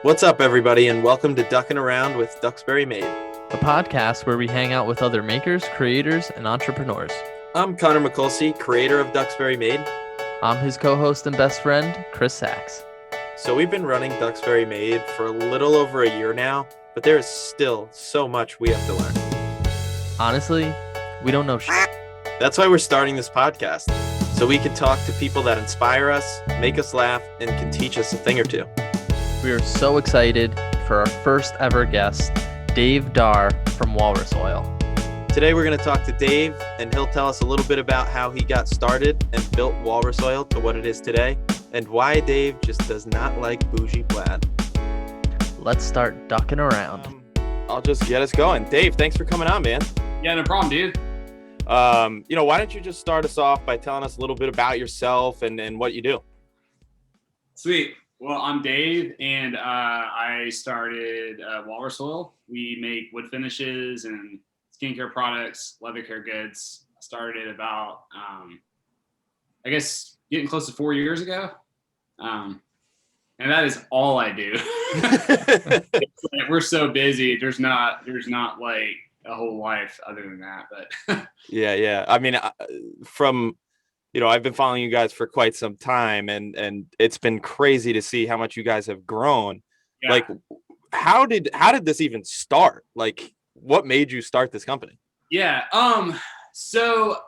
What's up, everybody, and welcome to Duckin Around with Duxbury Made. A podcast where we hang out with other makers, creators, and entrepreneurs. I'm Konnor creator of Duxbury Made. I'm his co-host and best friend, Chris Sachs. So we've been running Duxbury Made for a little over a year now, but there is still so much we have to learn. Honestly, we don't know shit. That's why we're starting this podcast, so we can talk to people that inspire us, make us laugh, and can teach us a thing or two. We are so excited for our first ever guest, Dave Darr from Walrus Oil. Today we're going to talk to Dave, and he'll tell us a little bit about how he got started and built Walrus Oil to what it is today, and why Dave just does not like bougie plaid. Let's start ducking around. I'll just get us going. Dave, thanks for coming on, man. Yeah, no problem, dude. Why don't you just start us off by telling us a little bit about yourself and what you do? Sweet. Well, I'm Dave, and I started Walrus Oil. We make wood finishes and skincare products, leather care goods. I started about, I guess, getting close to 4 years ago. And that is all I do. We're so busy. There's not like a whole life other than that. But Yeah. I mean, I've been following you guys for quite some time, and it's been crazy to see how much you guys have grown. yeah. Like, how did this even start? Like, what made you start this company? Yeah. So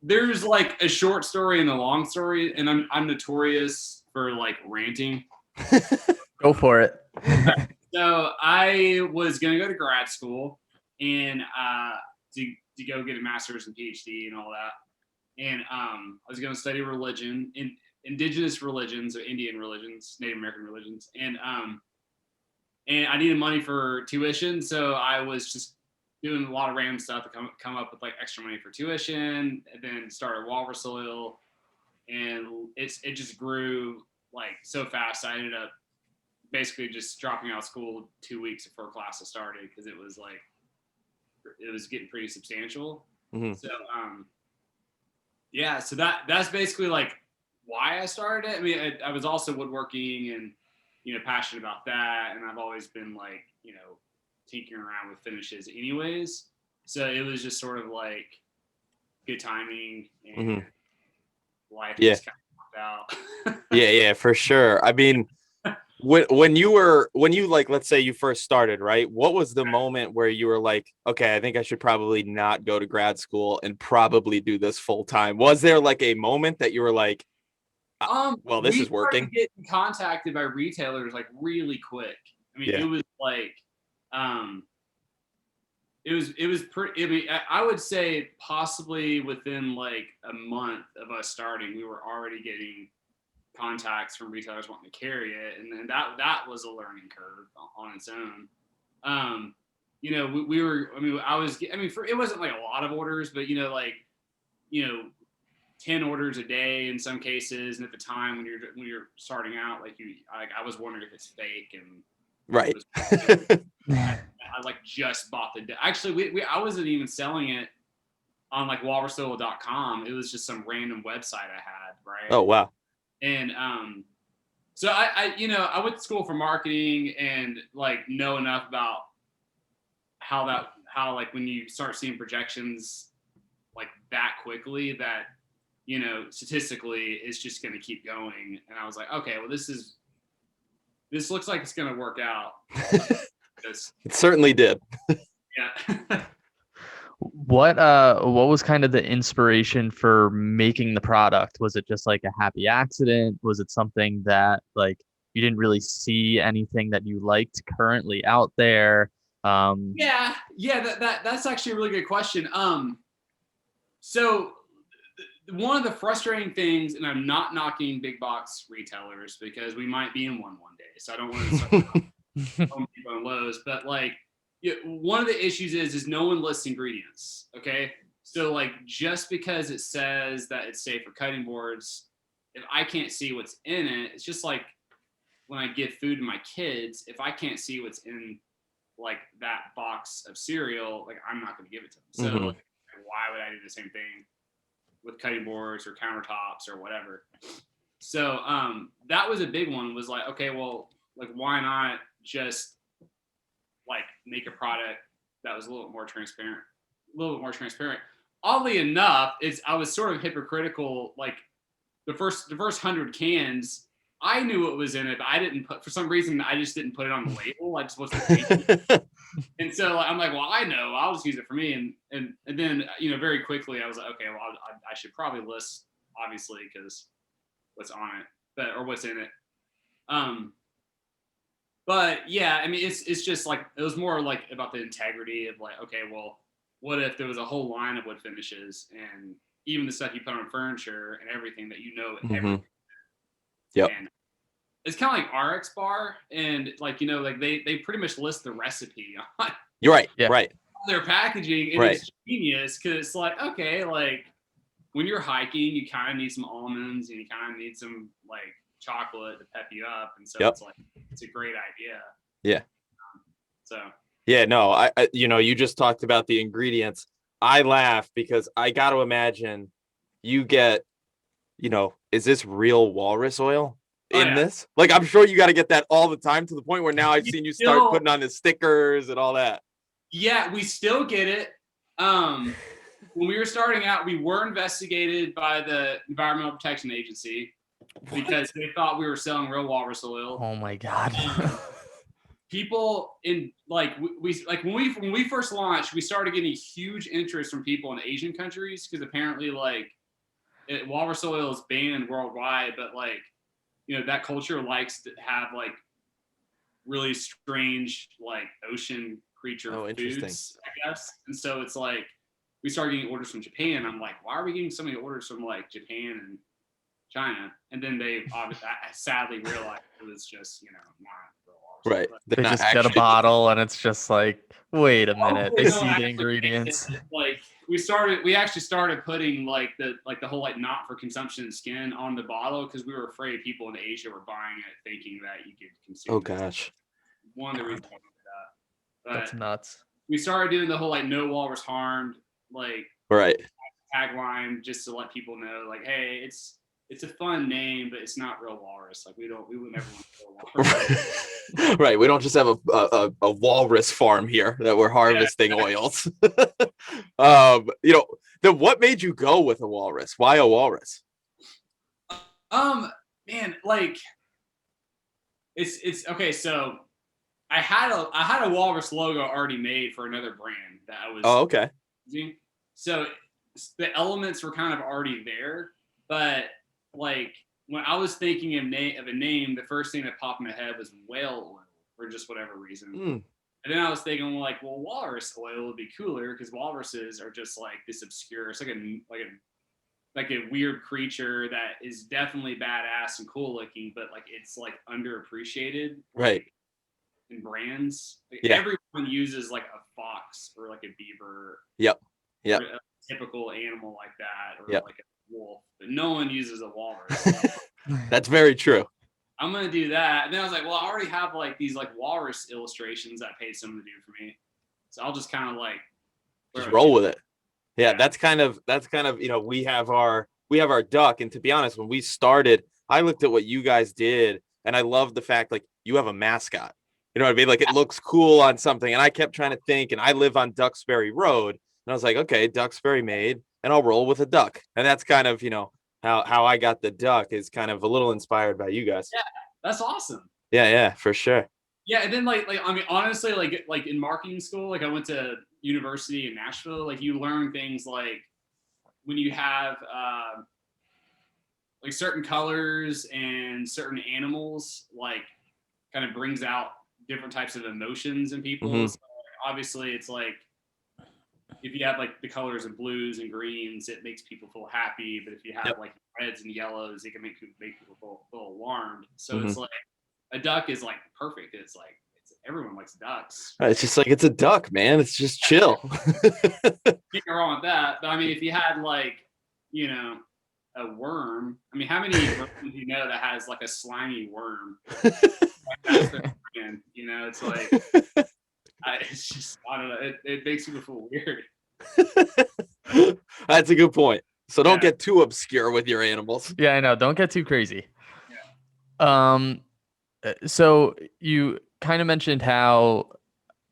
there's like a short story and a long story, and I'm notorious for like ranting. Go for it. So I was gonna go to grad school and to go get a master's and PhD and all that. And I was going to study religion, in indigenous religions or Indian religions, Native American religions, and I needed money for tuition, so I was just doing a lot of random stuff to come up with like extra money for tuition, and then started Walrus Oil, and it just grew like so fast. I ended up basically just dropping out of school 2 weeks before classes started because it was getting pretty substantial. Mm-hmm. So yeah, so that's basically like why I started it. I mean, I was also woodworking and, passionate about that. And I've always been like, tinkering around with finishes anyways. So it was just sort of like good timing and life just kind of worked out. Yeah, for sure. I mean, when you like, let's say you first started, right? What was the moment where you were like, okay, I think I should probably not go to grad school and probably do this full time? Was there like a moment that you were like, well, this is working? We started getting contacted by retailers like really quick. I mean, It was like, it was pretty. I mean, I would say possibly within like a month of us starting, we were already getting contacts from retailers wanting to carry it, and then that was a learning curve on its own. We were. I mean, it wasn't like a lot of orders, but 10 orders a day in some cases, and at the time when you're starting out, I was wondering if it's fake and right. I like just bought actually I wasn't even selling it on like walrusoil.com. It was just some random website I had, right? Oh wow. And so I went to school for marketing and like know enough about how like when you start seeing projections like that quickly that statistically it's just going to keep going. And I was like, okay, well this looks like it's going to work out. It certainly did. Yeah. What was kind of the inspiration for making the product? Was it just like a happy accident? Was it something that like you didn't really see anything that you liked currently out there? Yeah, that's actually a really good question. So one of the frustrating things, and I'm not knocking big box retailers because we might be in one day, so I don't want to start people on Lowe's, but like one of the issues is no one lists ingredients. Okay, so like just because it says that it's safe for cutting boards, if I can't see what's in it, it's just like when I give food to my kids, if I can't see what's in like that box of cereal, like I'm not going to give it to them. So like, why would I do the same thing with cutting boards or countertops or whatever? So that was a big one, was like, okay, well, like why not just like make a product that was a little bit more transparent. Oddly enough, I was sort of hypocritical. Like the first 100 cans, I knew what was in it, but I didn't put, for some reason, I just didn't put it on the label. I just wasn't thinking. And so I'm like, well, I know, I'll just use it for me. And then, very quickly I was like, okay, well, I should probably list, obviously, because what's on it, or what's in it. But yeah, I mean, it's just like, it was more like about the integrity of like, okay, well, what if there was a whole line of wood finishes and even the stuff you put on furniture and everything that everything. Yep. And it's kind of like RX Bar, and like they pretty much list the recipe on You're right. Yeah. Right. Their packaging, and it's genius because it's like, okay, like when you're hiking, you kind of need some almonds and you kind of need some like chocolate to pep you up, and so it's like it's a great idea. Yeah. So. Yeah. No. I you just talked about the ingredients. I laugh because I got to imagine you get, is this real walrus oil in this? Like, I'm sure you got to get that all the time to the point where now I've seen you start putting on the stickers and all that. Yeah, we still get it. When we were starting out, we were investigated by the Environmental Protection Agency because they thought we were selling real walrus oil. Oh my God. People in when we first launched, we started getting huge interest from people in Asian countries because apparently walrus oil is banned worldwide, but that culture likes to have like really strange like ocean creature foods, I guess. And so it's like we started getting orders from Japan. I'm like, why are we getting so many orders from like Japan and China? And then they obviously sadly realized it was just not real walrus. Right. They just get a bottle and it's just like, wait a minute. They see the ingredients. Like we actually started putting like the whole like not for consumption skin on the bottle because we were afraid people in Asia were buying it thinking that you could consume. Oh gosh. One of the reasons I did that. But that's nuts. We started doing the whole like no walrus harmed tagline just to let people know like, hey, it's a fun name, but it's not real walrus. Like we would never want to kill walrus. Right. We don't just have a walrus farm here that we're harvesting oils. Then what made you go with a walrus? Why a walrus? Man, like it's okay. So I had a walrus logo already made for another brand that I was. Oh, okay. Using. So the elements were kind of already there, but like when I was thinking of a name, the first thing that popped in my head was whale oil for just whatever reason. And then I was thinking like, well, walrus oil would be cooler because walruses are just like this obscure. It's like a weird creature that is definitely badass and cool looking, but like it's like underappreciated. Right. In brands, everyone uses like a fox or like a beaver. Yep. Or a typical animal like that, or like a wolf, but no one uses a walrus. That's very true. I'm gonna do that, and then I was like, well, I already have like these like walrus illustrations that I paid someone to do for me, so I'll just kind of like just roll with it. Yeah, that's kind of we have our duck, and to be honest, when we started, I looked at what you guys did, and I love the fact like you have a mascot. You know what I mean? Like it looks cool on something. And I kept trying to think, and I live on Duxbury Road. And I was like, okay, Duxbury Made, and I'll roll with a duck. And that's kind of, how I got the duck is kind of a little inspired by you guys. Yeah, that's awesome. Yeah, for sure. Yeah, and then like I mean, honestly, like in marketing school, like I went to university in Nashville, like you learn things like when you have like certain colors and certain animals, like kind of brings out different types of emotions in people. Mm-hmm. So, obviously, it's like if you have like the colors of blues and greens, it makes people feel happy. But if you have like reds and yellows, it can make people feel alarmed. So it's like a duck is like perfect. It's like everyone likes ducks. It's just like it's a duck, man. It's just chill. Can't go wrong with that. But I mean, if you had like a worm. I mean, how many worms do you know that has like a slimy worm? That's their brand, it's like, it's just, I don't know. It makes people feel weird. That's a good point. So don't get too obscure with your animals. Yeah, I know. Don't get too crazy. Yeah. So you kind of mentioned how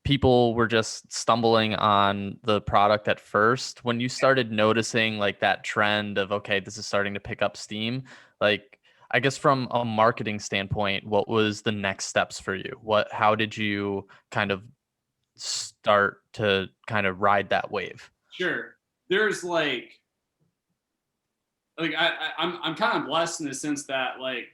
people were just stumbling on the product at first. When you started noticing like that trend of, okay, this is starting to pick up steam, like I guess from a marketing standpoint, what was the next steps for you? How did you kind of start to kind of ride that wave? Sure. There's I'm kind of blessed in the sense that like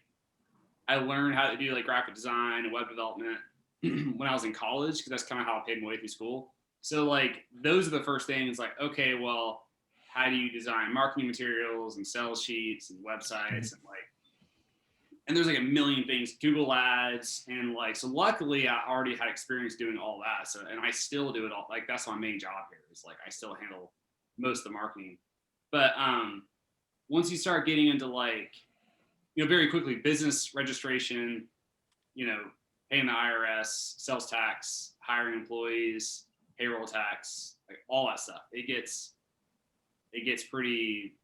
I learned how to do like graphic design and web development when I was in college, because that's kind of how I paid my way through school. So like those are the first things, like, okay, well, how do you design marketing materials and sales sheets and websites and like, and there's like a million things, Google ads, and like, so luckily I already had experience doing all that. So, and I still do it all. Like that's my main job here, is like I still handle most of the marketing. But once you start getting into like, very quickly, business registration, paying the IRS, sales tax, hiring employees, payroll tax, like all that stuff, it gets pretty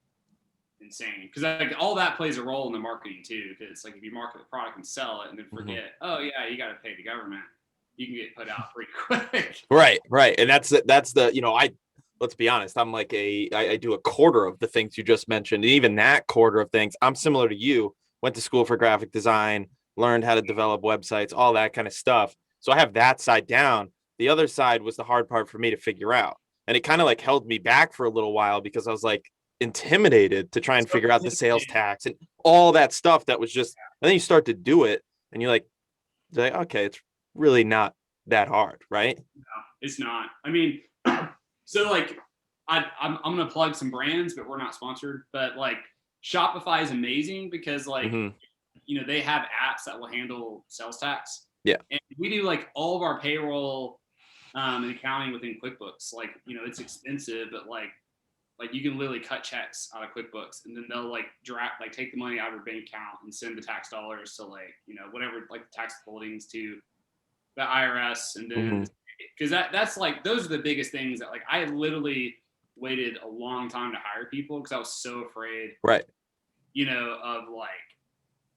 insane, because like all that plays a role in the marketing too. Because like if you market the product and sell it and then forget, oh yeah, you got to pay the government, you can get put out pretty quick. Right. And that's the let's be honest, I'm like I do a quarter of the things you just mentioned. And even that quarter of things, I'm similar to you, went to school for graphic design, learned how to develop websites, all that kind of stuff. So I have that side down. The other side was the hard part for me to figure out. And it kind of like held me back for a little while, because I was like intimidated to try and figure out the sales tax and all that stuff that was just, and then you start to do it and you're like, okay, it's really not that hard, right? No, it's not. I mean, so like I'm gonna plug some brands, but we're not sponsored. But like Shopify is amazing because like they have apps that will handle sales tax. Yeah, and we do like all of our payroll and accounting within QuickBooks. Like it's expensive, but like you can literally cut checks out of QuickBooks, and then they'll like take the money out of your bank account and send the tax dollars to like whatever, like the tax holdings to the IRS, and then because that's like, those are the biggest things that like I literally waited a long time to hire people because I was so afraid, right, of like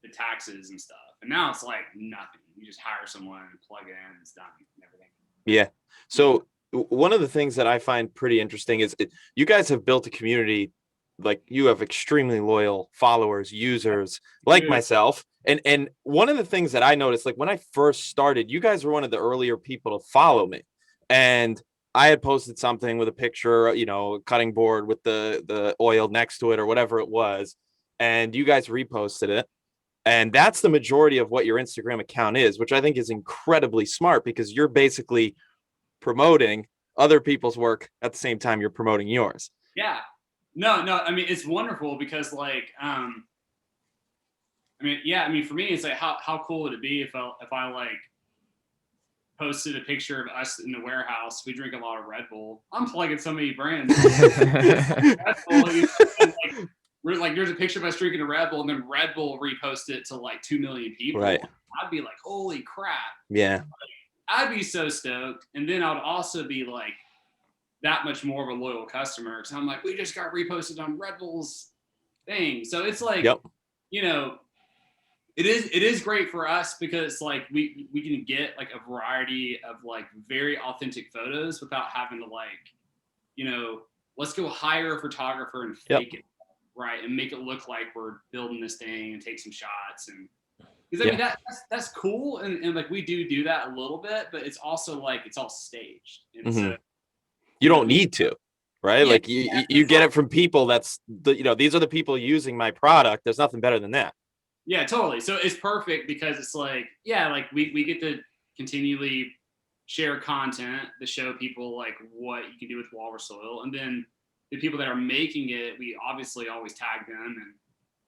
the taxes and stuff. And now it's like nothing. You just hire someone and plug it in, and it's done and everything. Yeah. So one of the things that I find pretty interesting is you guys have built a community, like you have extremely loyal followers, users like myself. And one of the things that I noticed, like when I first started, you guys were one of the earlier people to follow me. And I had posted something with a picture, a cutting board with the oil next to it or whatever it was. And you guys reposted it. And that's the majority of what your Instagram account is, which I think is incredibly smart, because you're basically promoting other people's work at the same time you're promoting yours. Yeah. No, I mean, it's wonderful because like, for me, it's like, how cool would it be if I like posted a picture of us in the warehouse. We drink a lot of Red Bull. I'm plugging so many brands. Red Bull, like there's a picture of us drinking a Red Bull, and then Red Bull repost it to like 2 million people. Right. I'd be like, holy crap. Yeah. I'd be so stoked. And then I would also be like that much more of a loyal customer. Because I'm like, we just got reposted on Red Bull's thing. So it's like, it is great for us because like we can get like a variety of like very authentic photos without having to like, let's go hire a photographer and fake it, right? And make it look like we're building this thing and take some shots. And because I mean that's cool, and like we do that a little bit, but it's also like it's all staged. And so you don't need to, right? Like you get it from people these are the people using my product. There's nothing better than that. Yeah, totally. So it's perfect because it's like, like we get to continually share content to show people like what you can do with walrus oil. And then the people that are making it, we obviously always tag them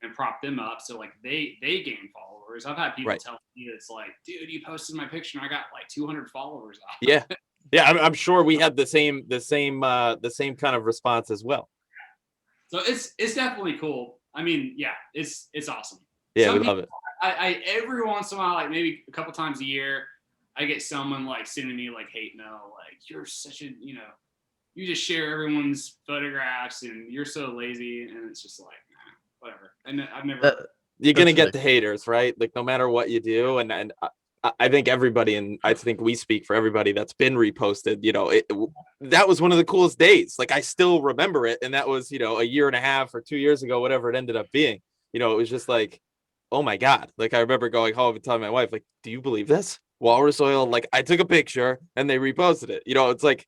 and prop them up. So like they gain followers. I've had people tell me, it's like, dude, you posted my picture and I got like 200 followers out. Yeah. Yeah. I'm sure we had the same kind of response as well. So it's definitely cool. I mean, yeah, it's awesome. Yeah, we love it. I every once in a while, like maybe a couple times a year, I get someone like sending me like hate mail, like you're such a, you just share everyone's photographs and you're so lazy, and it's just like, whatever. And I've never. You're gonna get the haters, right? Like no matter what you do, and I think everybody, and I think we speak for everybody that's been reposted, that was one of the coolest days. Like I still remember it. And that was, a year and a half or 2 years ago, whatever it ended up being. It was just like, oh my God. Like I remember going home and telling my wife, like, do you believe this? Walrus Oil, like I took a picture and they reposted it. It's like,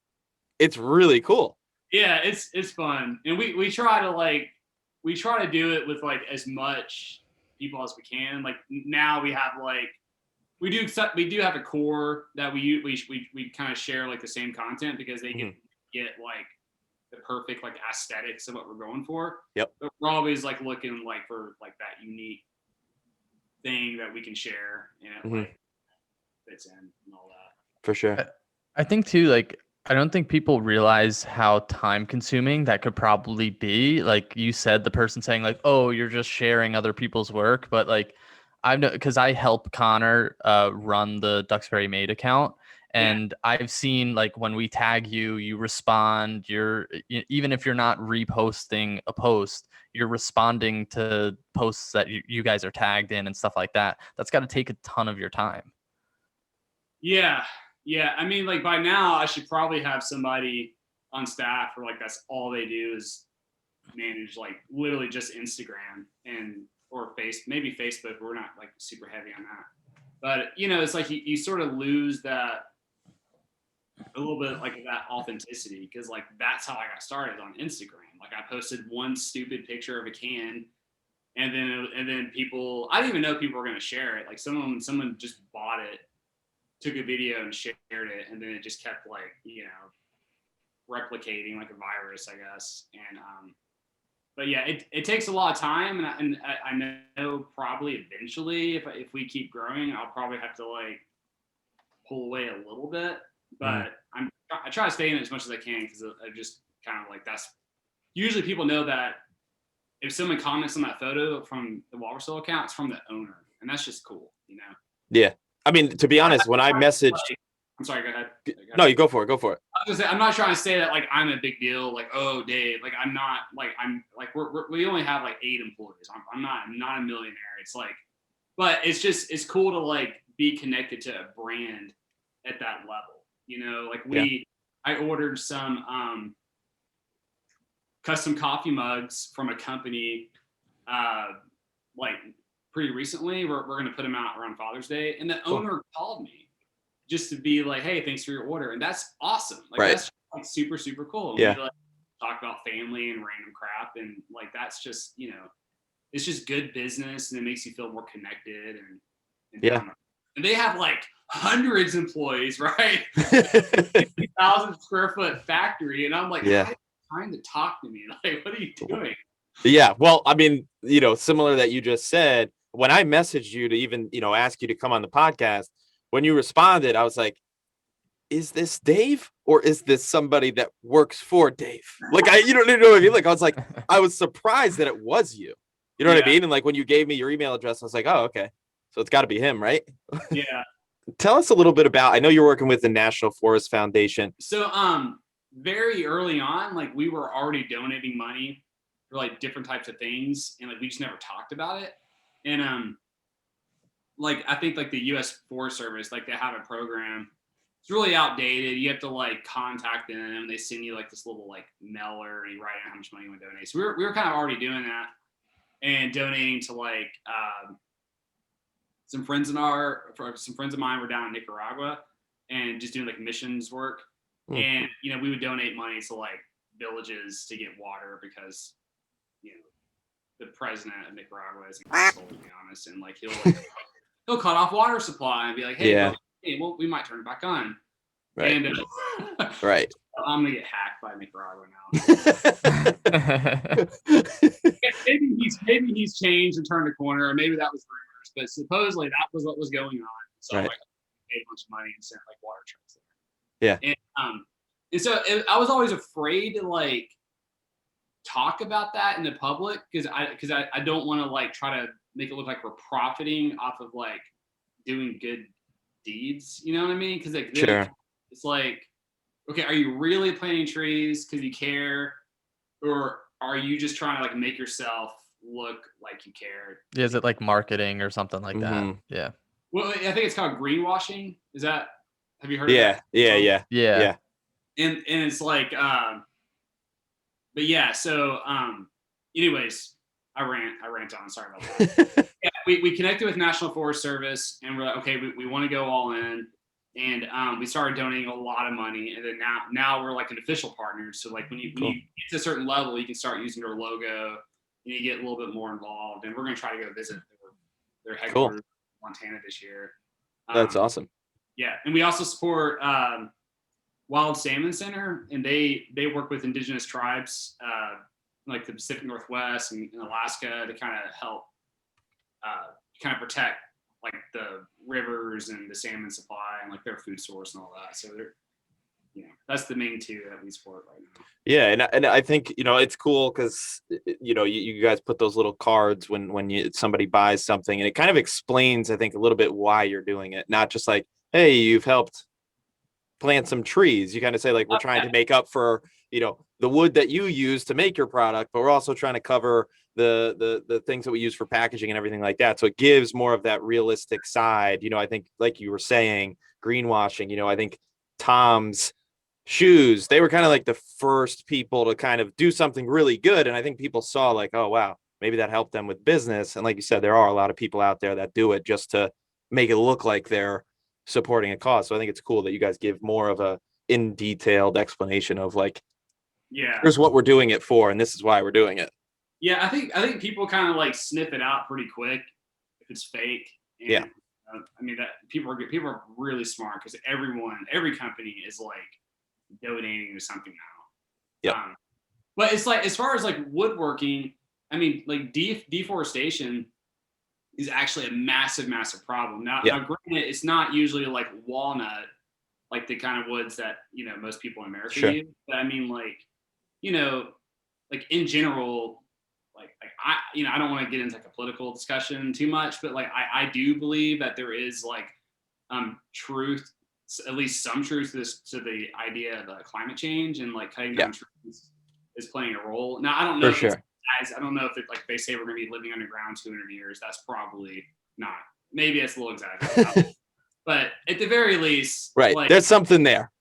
it's really cool. Yeah, it's fun. And we try to do it with like as much people as we can. Like now we have like we do have a core that we kind of share like the same content because they can get like the perfect like aesthetics of what we're going for. Yep. But we're always like looking like for like that unique thing that we can share and it like fits in and all that. For sure. I think too, like I don't think people realize how time consuming that could probably be. Like you said, the person saying like, oh, you're just sharing other people's work. But like I've know because I help Konnor run the Duxbury Made account. And I've seen like when we tag you, you respond, even if you're not reposting a post, you're responding to posts that you guys are tagged in and stuff like that. That's got to take a ton of your time. Yeah. Yeah. I mean, like by now I should probably have somebody on staff where like that's all they do is manage like literally just Instagram or maybe Facebook. We're not like super heavy on that. But it's like you sort of lose that a little bit like that authenticity because like that's how I got started on Instagram. Like I posted one stupid picture of a can and then people, I didn't even know people were going to share it. Like someone just bought it, took a video and shared it, and then it just kept like replicating like a virus, I guess. And but yeah, it takes a lot of time, and I know probably eventually if we keep growing, I'll probably have to like pull away a little bit. But I try to stay in it as much as I can because I just kind of like that's usually people know that if someone comments on that photo from the Walrus Oil account, it's from the owner, and that's just cool, Yeah. I mean, to be honest, when I messaged, I'm sorry, go ahead. No, you go for it. Go for it. I was gonna say, I'm not trying to say that like I'm a big deal, like oh Dave, like I'm not like I'm like we only have like 8 employees. I'm not a millionaire. It's like, but it's cool to like be connected to a brand at that level. Like I ordered some custom coffee mugs from a company like pretty recently. We're gonna put them out around Father's Day, and the owner called me just to be like, hey, thanks for your order. And that's awesome. Like that's like super, super cool. And we like talk about family and random crap. And like, that's just, it's just good business and it makes you feel more connected and and they have like hundreds of employees, right? 50,000 square foot factory. And I'm like, how are you trying to talk to me? Like, what are you doing? Yeah. Well, I mean, similar that you just said, when I messaged you to even, ask you to come on the podcast, when you responded, I was like, is this Dave or is this somebody that works for Dave? Like, you know what I mean? Like, I was like, I was surprised that it was you. You know what I mean? And like, when you gave me your email address, I was like, oh, okay. So it's got to be him, right? Yeah. Tell us a little bit about, I know you're working with the National Forest Foundation. So, very early on, like we were already donating money for like different types of things. And like, we just never talked about it. And, like I think like the U.S. Forest Service, like they have a program. It's really outdated. You have to like contact them. They send you like this little like mailer, and you write in how much money you want to donate. So we were kind of already doing that and donating to like some friends of mine were down in Nicaragua and just doing like missions work. And we would donate money to like villages to get water because the president of Nicaragua is an asshole, to be honest, and like he'll cut off water supply and be like, hey, well, we might turn it back on. Right. And right. I'm gonna get hacked by Nicaragua now. maybe he's changed and turned a corner, or maybe that was rumors, but supposedly that was what was going on. So like, I paid a bunch of money and sent like water trucks there. Yeah. And so I was always afraid to like talk about that in the public because I don't want to like try to make it look like we're profiting off of like doing good deeds. You know what I mean? Because like it's like, okay, are you really planting trees because you care, or are you just trying to like make yourself look like you care? Is it like marketing or something like that? Yeah. Well, I think it's called greenwashing. Have you heard of Yeah, that? yeah. Yeah. And it's like, but yeah. So, anyways, I rant on. Sorry about that. Yeah, we connected with National Forest Service, and we're like, okay, we want to go all in, and we started donating a lot of money, and then now we're like an official partner. So like when you get to a certain level, you can start using their logo, and you get a little bit more involved. And we're gonna try to go visit their headquarters in Montana this year. That's awesome. Yeah, and we also support Wild Salmon Center, and they work with indigenous tribes like the Pacific Northwest and Alaska to kind of help kind of protect like the rivers and the salmon supply and like their food source and all that. So they're, that's the main two that we support right now. Yeah, and I think it's cool because you guys put those little cards when somebody buys something, and it kind of explains, I think, a little bit why you're doing it, not just like, hey, you've helped plant some trees. You kind of say like, we're trying to make up for the wood that you use to make your product, but we're also trying to cover the things that we use for packaging and everything like that. So it gives more of that realistic side. I think, like you were saying, greenwashing, I think Tom's shoes, they were kind of like the first people to kind of do something really good. And I think people saw like, oh, wow, maybe that helped them with business. And like you said, there are a lot of people out there that do it just to make it look like they're supporting a cause. So I think it's cool that you guys give more of a in detailed explanation of like, here's what we're doing it for, and this is why we're doing it. Yeah, I think people kind of like sniff it out pretty quick if it's fake. And, I mean that people are really smart because every company is like donating to something now. Yeah. But it's like, as far as like woodworking, I mean, like deforestation is actually a massive problem. Now, granted, it's not usually like walnut, like the kind of woods that most people in America use. But I mean, like, like in general, like I don't want to get into like a political discussion too much, but like I do believe that there is like truth, at least some truth to the idea of climate change, and like cutting down trees is playing a role. Now I don't know I don't know if like they say we're going to be living underground 200 years. That's probably not. Maybe it's a little exaggerated. But at the very least, like, there's something there.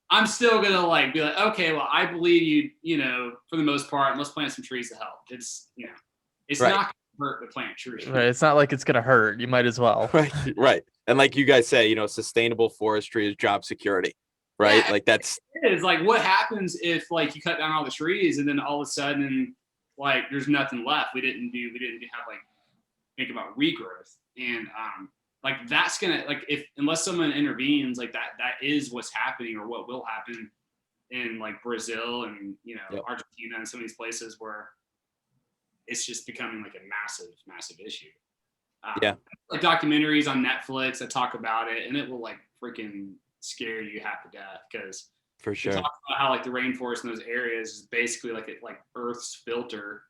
I'm still gonna like be like, okay, well, I believe you, for the most part, and let's plant some trees to help. It's it's not gonna hurt to plant trees. Right. It's not like it's gonna hurt. You might as well. Right. And like you guys say, sustainable forestry is job security. Right. Yeah, like that's it is. Like, what happens if like you cut down all the trees and then all of a sudden like there's nothing left? We didn't have like think about regrowth, and like that's gonna like unless someone intervenes, like that is what's happening or what will happen in like Brazil and Argentina and some of these places where it's just becoming like a massive issue. Like documentaries on Netflix that talk about it, and it will like freaking scare you half to death because for sure. Talk about how like the rainforest in those areas is basically like Earth's filter,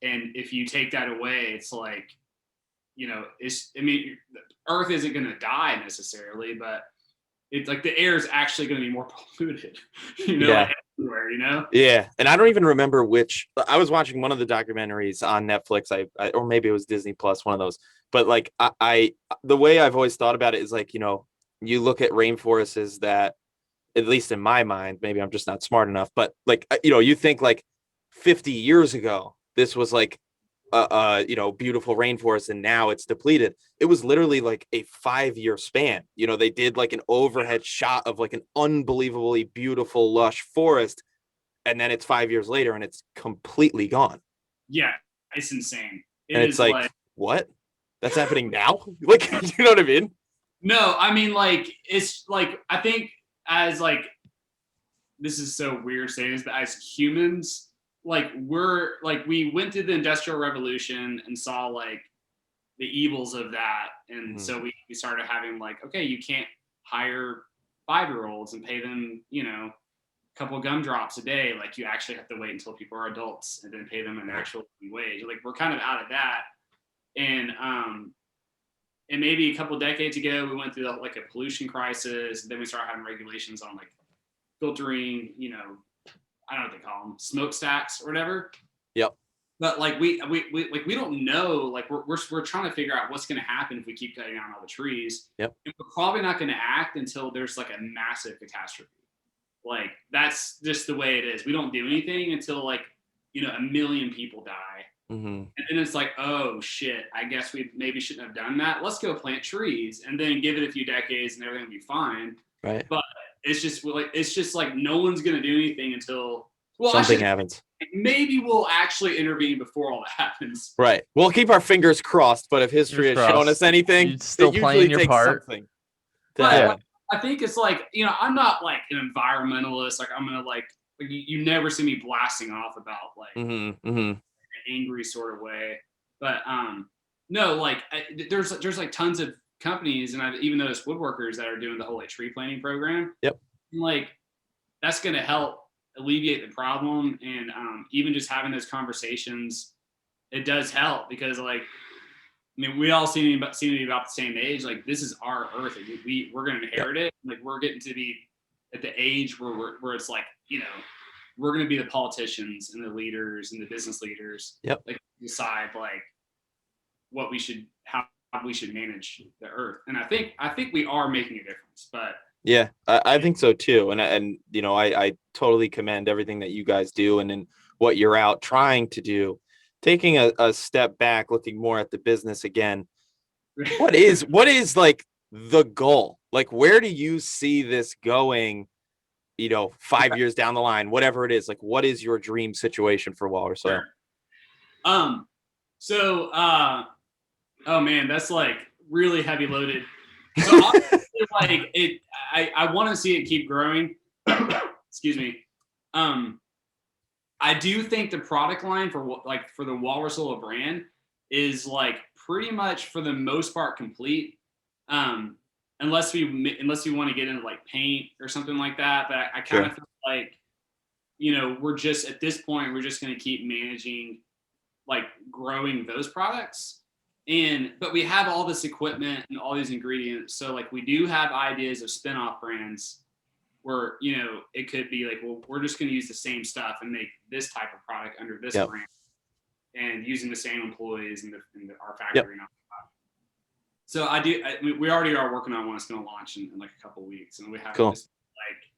and if you take that away, it's like Earth isn't going to die necessarily, but it's like the air is actually going to be more polluted, like everywhere, Yeah. And I don't even remember I was watching one of the documentaries on Netflix, or maybe it was Disney Plus, one of those. But like the way I've always thought about it is like, you look at rainforests that, at least in my mind, maybe I'm just not smart enough, but like, you think like 50 years ago, this was like, beautiful rainforest, and now it's depleted. It was literally like a 5-year span. They did like an overhead shot of like an unbelievably beautiful lush forest, and then it's 5 years later and it's completely gone. Yeah, it's insane. It's like, what? That's happening now? Like, you know what I mean? No, I mean, like, it's like, I think as like, this is so weird saying this, but as humans, like we went through the Industrial Revolution and saw like the evils of that, and so we started having like, okay, you can't hire 5-year-olds and pay them a couple gumdrops a day. Like, you actually have to wait until people are adults and then pay them an actual wage. Like, we're kind of out of that, and maybe a couple decades ago we went through like a pollution crisis, and then we started having regulations on like filtering, I don't know what they call them, smokestacks or whatever. Yep. but like we don't know, like we're trying to figure out what's going to happen if we keep cutting down all the trees. Yep. And we're probably not going to act until there's like a massive catastrophe. Like that's just the way it is. We don't do anything until like, you know, 1 million people die. Mm-hmm. And then it's like, oh shit, I guess we maybe shouldn't have done that. Let's go plant trees and then give it a few decades and everything will be fine. Right. But it's just like no one's going to do anything until something happens. Maybe we'll actually intervene before all that happens. Right. We'll keep our fingers crossed, but if history has shown us anything, you'd still it playing usually your takes part. something. But I think it's like, you know, I'm not like an environmentalist. Like I'm gonna like you never see me blasting off about like an angry sort of way. But no, like there's like tons of companies, and I've even noticed woodworkers that are doing the whole like tree planting program. Yep. And, like that's gonna help alleviate the problem, and even just having those conversations, it does help because like I mean we all seem to be about the same age. Like this is our earth. Like, we're gonna inherit it. Like we're getting to be at the age where it's like, you know, we're gonna be the politicians and the leaders and the business leaders. Yep. Like decide like what we should how we should manage the earth. And I think we are making a difference. But yeah, I think so too. And you know, I totally commend everything that you guys do and what you're out trying to do. Taking a step back, looking more at the business again. What is like the goal? Like, where do you see this going, you know, 5 years down the line, whatever it is? Like, what is your dream situation for Walrus Oil? So oh man, that's like really heavy loaded. So honestly, like I want to see it keep growing. Excuse me. I do think the product line for the Walrus Oil brand is like pretty much for the most part complete. Unless we want to get into like paint or something like that. But I kind of feel like, you know, we're just at this point, we're just going to keep managing, like growing those products. But we have all this equipment and all these ingredients. So like we do have ideas of spin-off brands where, you know, it could be like, well, we're just going to use the same stuff and make this type of product under this brand and using the same employees in our factory and all that. So we already are working on one that's going to launch in like a couple of weeks, and we have it just like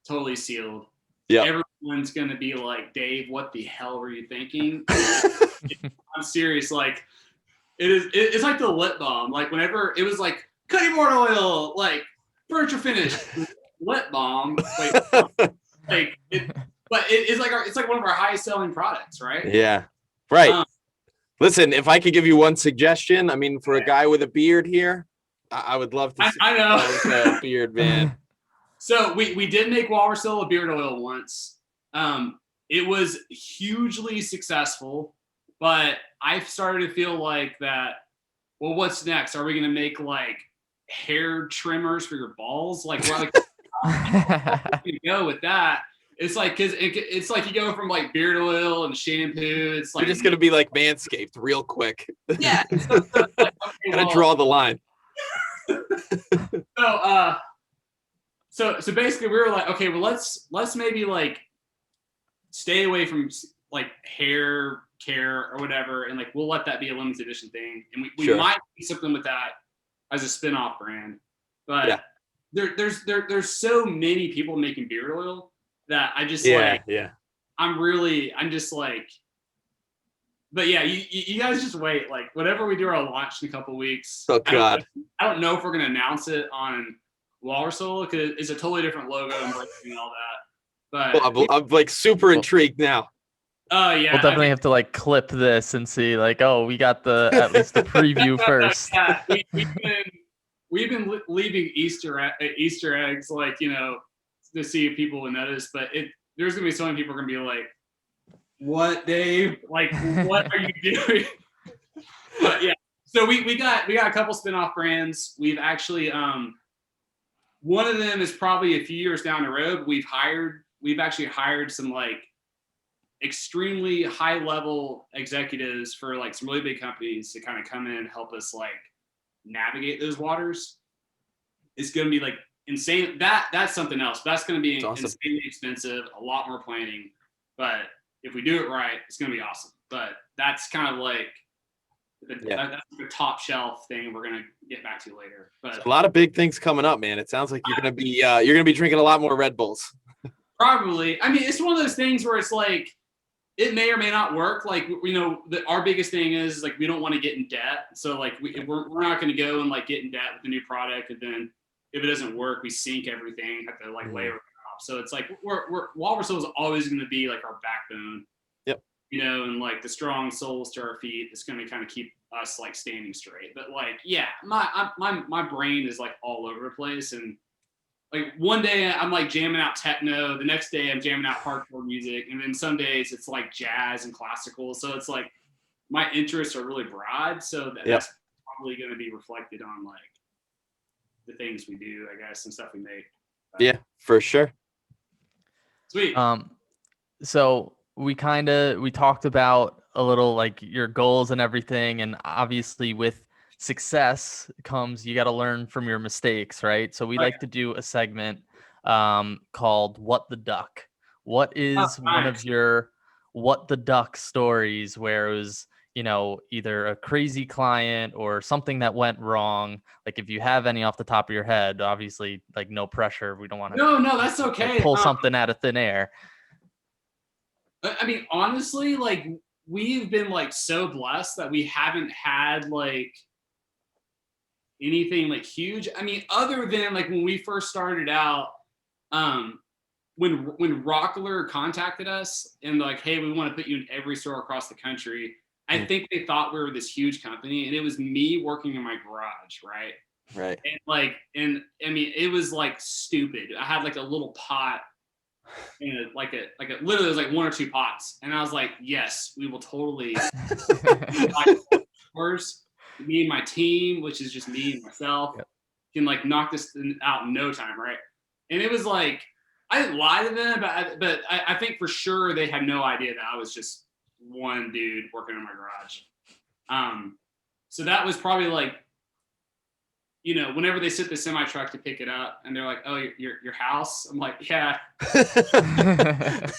totally sealed. Yeah. Everyone's going to be like, Dave, what the hell were you thinking? I'm serious. Like it's like the lip balm. Like whenever it was like cutting board oil, like furniture finish, lip balm. Like it's like one of our highest selling products, right? Yeah. Right. Listen, if I could give you one suggestion, I mean, for a guy with a beard here, I would love to see I know. A beard, man. So we did make Walrus Oil a beard oil once. It was hugely successful, but I started to feel like that, well, what's next? Are we going to make like hair trimmers for your balls? Like, we're like, how do you go with that? It's like, cause it's like you go from like beard oil and shampoo. It's like you're just gonna be like Manscaped real quick. Yeah. Gotta draw the line. So basically we were like, okay, well let's maybe like stay away from like hair care or whatever, and like we'll let that be a limited edition thing, and we might do something with that as a spin-off brand. But there's so many people making beard oil that I just I'm just like, but yeah, you guys just wait. Like whenever we do our launch in a couple of weeks, oh god, I don't know if we're gonna announce it on Walrus Oil because it's a totally different logo and branding and all that. But I'm like super intrigued now. Oh yeah, we'll definitely have to like clip this and see like, oh, we got at least the preview first. Yeah, we've been leaving Easter eggs, like, you know, to see if people will notice, but there's gonna be so many people are gonna be like, what, Dave? Like, what are you doing? But yeah, so we got a couple spin-off brands. We've actually one of them is probably a few years down the road. We've actually hired some like extremely high level executives for like some really big companies to kind of come in and help us like navigate those waters. It's gonna be like insane. That's something else. That's going to be insanely expensive, a lot more planning. But if we do it right, it's going to be awesome. but that's kind of like that's the top shelf thing we're gonna get back to later. But a lot of big things coming up, man. It sounds like you're gonna be drinking a lot more Red Bulls. Probably. I mean, it's one of those things where it's like it may or may not work. Like, our biggest thing is like we don't want to get in debt. So like we're not going to go and like get in debt with the new product, and then if it doesn't work, we sink everything, have to like lay over top. So it's like Walrus Oil is always going to be like our backbone. Yep. And like the strong soles to our feet is going to kind of keep us like standing straight. But like, yeah, my brain is like all over the place, and like one day I'm like jamming out techno, the next day I'm jamming out hardcore music, and then some days it's like jazz and classical. So it's like my interests are really broad. So that's probably going to be reflected on like the things we do, I guess, and stuff we make. Yeah, for sure. Sweet. So we talked about a little like your goals and everything, and obviously with success comes you got to learn from your mistakes, right? So we like to do a segment called What the Duck. What is one of your what the duck stories where it was, either a crazy client or something that went wrong? Like if you have any off the top of your head, obviously like no pressure. We don't want to No, that's okay. pull something out of thin air. I mean, honestly, like we've been like so blessed that we haven't had like anything like huge. I mean, other than like when we first started out, when Rockler contacted us and like, hey, we want to put you in every store across the country. I think they thought we were this huge company, and it was me working in my garage, right? Right. And I mean, it was like stupid. I had like a little pot, and like a literally it was like one or two pots, and I was like, yes, we will totally. Me and my team, which is just me and myself, can like knock this out in no time, right? And it was like I didn't lie to them, but I think for sure they had no idea that I was just one dude working in my garage. So that was probably like, whenever they sit the semi truck to pick it up, and they're like, "Oh, your house?" I'm like, "Yeah,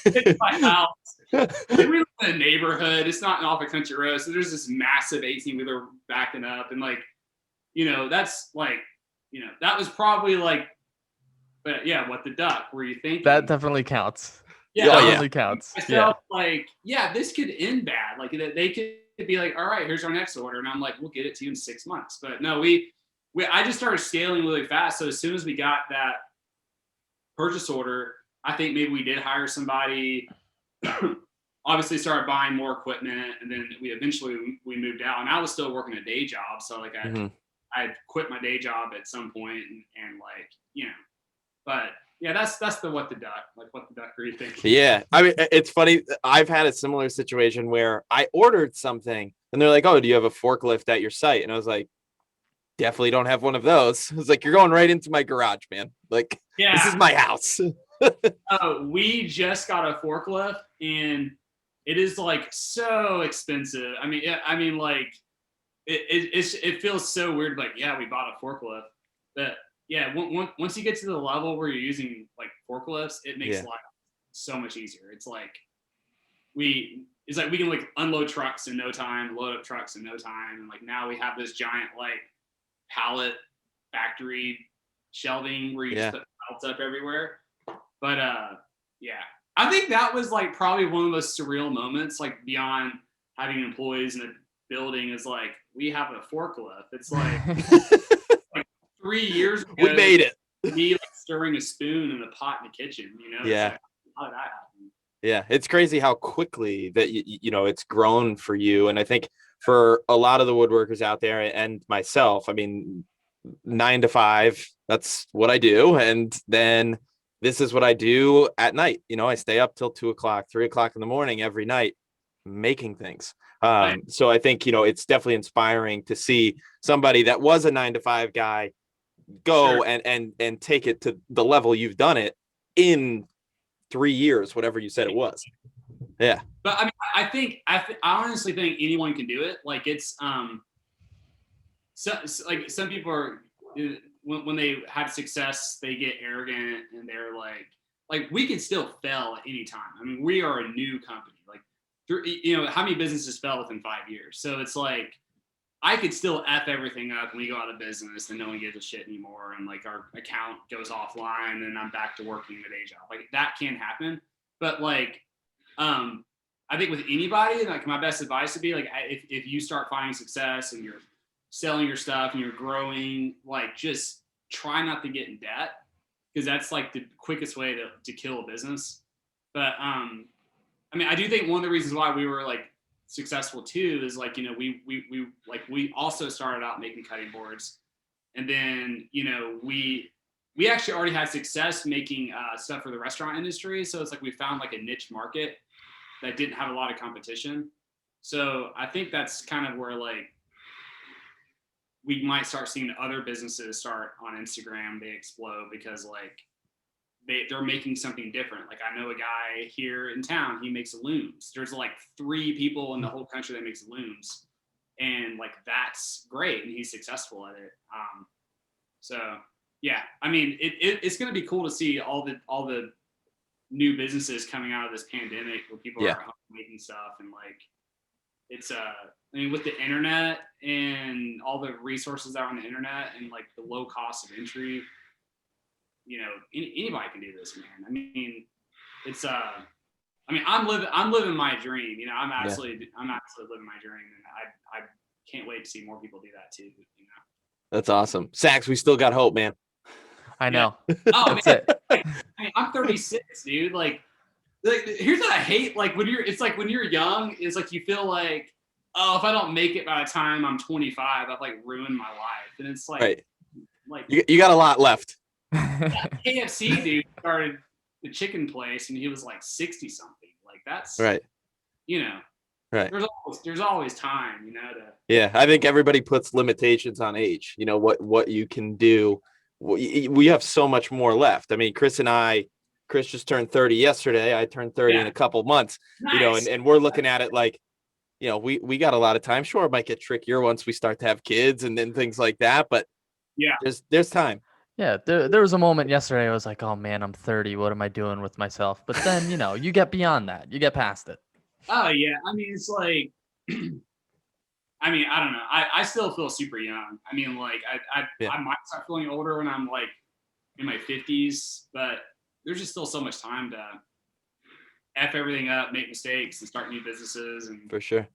it's my house." We live in a neighborhood. It's not off a country road, so there's this massive 18-wheeler backing up, and like, that's like, that was probably like, but yeah, what the duck? Were you thinking? That definitely counts. Yeah, definitely counts. I felt like, yeah, this could end bad. Like they could be like, "All right, here's our next order," and I'm like, "We'll get it to you in 6 months." But no, I just started scaling really fast. So as soon as we got that purchase order, I think maybe we did hire somebody. Obviously started buying more equipment, and then we eventually moved out, and I was still working a day job. So like I quit my day job at some point, and like, but yeah, that's the what the duck, like what the duck are you thinking? Yeah. I mean, it's funny. I've had a similar situation where I ordered something and they're like, "Oh, do you have a forklift at your site?" And I was like, "Definitely don't have one of those." It's like, "You're going right into my garage, man. Like, this is my house." We just got a forklift, and it is like so expensive. I mean, like it feels so weird. Like, yeah, we bought a forklift, but yeah, once you get to the level where you're using like forklifts, it makes life so much easier. It's like we can like unload trucks in no time, load up trucks in no time, and like now we have this giant like pallet factory shelving where you just put pallets up everywhere. But yeah, I think that was like probably one of the most surreal moments, like beyond having employees in a building, is like we have a forklift. It's like 3 years ago, we made it. Me like stirring a spoon in a pot in the kitchen, Yeah. Like, how did that happen? Yeah, it's crazy how quickly that it's grown for you. And I think for a lot of the woodworkers out there and myself, I mean, 9 to 5, that's what I do. And then this is what I do at night. I stay up till 2 o'clock, 3 o'clock in the morning every night making things. Right. So I think, it's definitely inspiring to see somebody that was a 9 to 5 guy go and take it to the level you've done it in 3 years, whatever you said it was. Yeah. But I mean, I honestly think anyone can do it. Like it's so like some people are when they have success, they get arrogant and they're like we can still fail at any time. I mean, we are a new company. Like how many businesses fell within 5 years? So it's like, I could still F everything up when we go out of business and no one gives a shit anymore. And like our account goes offline and I'm back to working the day job. Like that can happen. But like, I think with anybody, like my best advice would be like, if you start finding success and you're selling your stuff and you're growing, like just try not to get in debt, because that's like the quickest way to kill a business. But I mean, I do think one of the reasons why we were like successful too is like, we also started out making cutting boards, and then we actually already had success making stuff for the restaurant industry. So it's like we found like a niche market that didn't have a lot of competition. So I think that's kind of where like we might start seeing other businesses start on Instagram, they explode because like they're making something different. Like I know a guy here in town, he makes looms. There's like 3 people in the whole country that makes looms, and like that's great, and he's successful at it. So yeah, I mean, it's going to be cool to see all the new businesses coming out of this pandemic where people are making stuff, and like it's I mean, with the internet and all the resources that are on the internet and like the low cost of entry, anybody can do this, man. I mean, it's I mean, I'm living my dream. I'm absolutely living my dream, and I can't wait to see more people do that too. That's awesome. Sax, we still got hope, man. I know. Oh man, I mean, I'm 36, dude. Like, here's what I hate. Like when you're young, it's like you feel like, oh, if I don't make it by the time I'm 25, I've like ruined my life. And it's like, right. Like you got a lot left. KFC dude started the chicken place, and he was like 60 something. Like that's right. Right. There's always time, Yeah, I think everybody puts limitations on age. What you can do. We have so much more left. I mean, Chris just turned 30 yesterday. I turned 30 in a couple months. Nice. And we're looking at it like, we got a lot of time. Sure, it might get trickier once we start to have kids and then things like that. But yeah, there's time. Yeah, there was a moment yesterday I was like, oh man, I'm 30. What am I doing with myself? But then, you get beyond that. You get past it. Oh yeah. I mean, it's like, I mean, I don't know. I still feel super young. I mean, like I might start feeling older when I'm like in my 50s, but there's just still so much time to F everything up, make mistakes, and start new businesses, and for sure,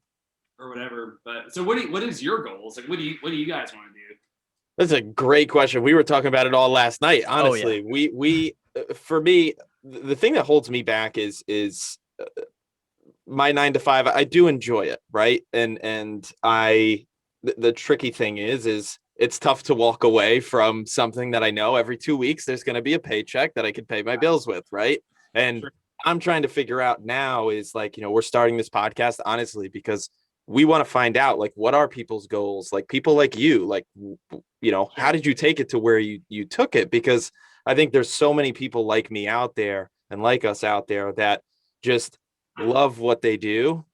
or whatever. But so what is your goals? Like, what do you guys want to do? That's a great question. We were talking about it all last night. Honestly, we for me, the thing that holds me back is my 9 to 5. I do enjoy it, right? And the tricky thing is it's tough to walk away from something that I know every 2 weeks there's going to be a paycheck that I can pay my bills with, right? And sure. I'm trying to figure out now is like, we're starting this podcast honestly because we want to find out like what are people's goals, like people like you, like how did you take it to where you took it? Because I think there's so many people like me out there and like us out there that just love what they do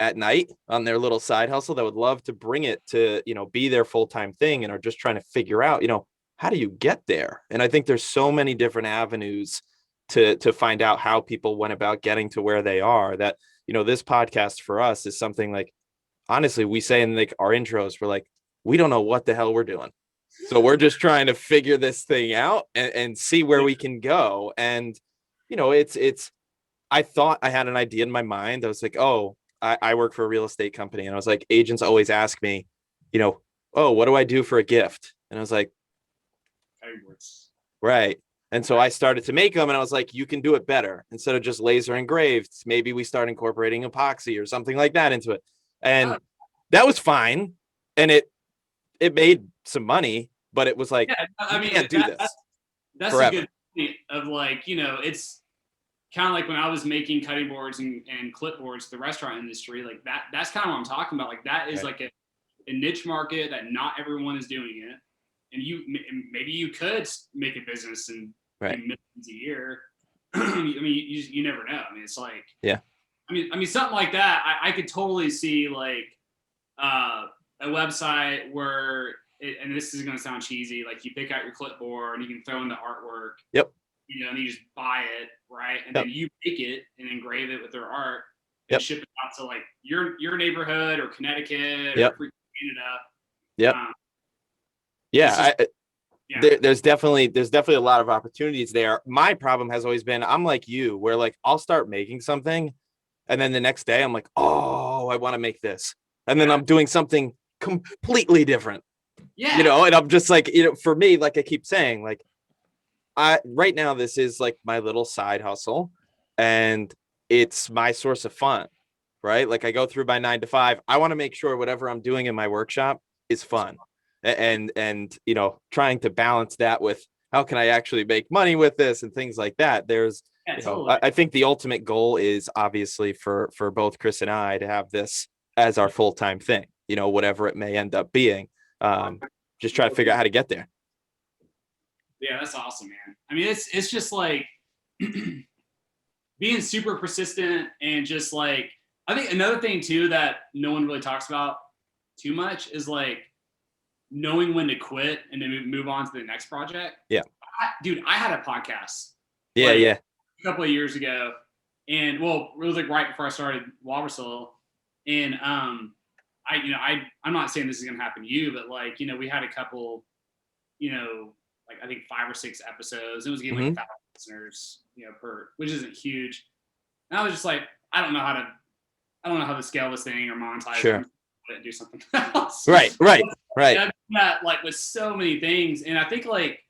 at night on their little side hustle, that would love to bring it to be their full-time thing, and are just trying to figure out how do you get there. And I think there's so many different avenues to find out how people went about getting to where they are, that this podcast for us is something like, honestly, we say in like our intros, we're like, we don't know what the hell we're doing, so we're just trying to figure this thing out and see where we can go. And it's I thought I had an idea in my mind. I was like, oh, I work for a real estate company. And I was like, agents always ask me, oh, what do I do for a gift? And I was like, right. And so I started to make them, and I was like, you can do it better. Instead of just laser engraved, maybe we start incorporating epoxy or something like that into it. And that was fine. And it made some money, but it was like, I mean, can't do this. That's forever. A good point of like, it's kind of like when I was making cutting boards and clipboards, the restaurant industry, like that's kind of what I'm talking about. Like that is like a niche market that not everyone is doing it. And maybe you could make a business and millions a year. I mean, you never know. I mean, it's like, I mean, something like that. I could totally see like a website where, and this is going to sound cheesy, like you pick out your clipboard and you can throw in the artwork. Yep. And you just buy it, right? And then you make it and engrave it with their art. and Yep. ship it out to like your neighborhood or Connecticut Yep. or Canada. Yep. Yeah. There's definitely a lot of opportunities there. My problem has always been I'm like you, where like I'll start making something, and then the next day I'm like, oh, I want to make this, and then I'm doing something completely different. Yeah. And I'm just like, for me, like I keep saying, like right now this is like my little side hustle, and it's my source of fun, right? Like I go through my 9 to 5. I want to make sure whatever I'm doing in my workshop is fun, and trying to balance that with how can I actually make money with this and things like that. There's, totally. I think the ultimate goal is obviously for both Chris and I to have this as our full-time thing, whatever it may end up being. Just try to figure out how to get there. Yeah, that's awesome, man. I mean, it's just like being super persistent and just like, I think another thing too that no one really talks about too much is like knowing when to quit and then move on to the next project. Yeah. Dude, I had a podcast. Yeah. A couple of years ago, and well, it was like right before I started Walrus Oil, and I'm not saying this is gonna happen to you, but like, we had a couple, like I think 5 or 6 episodes. It was getting like 1,000 listeners, per, which isn't huge. And I was just like, I don't know how to scale this thing or monetize Sure. it and do something else. Right. I've done that like with so many things, and I think like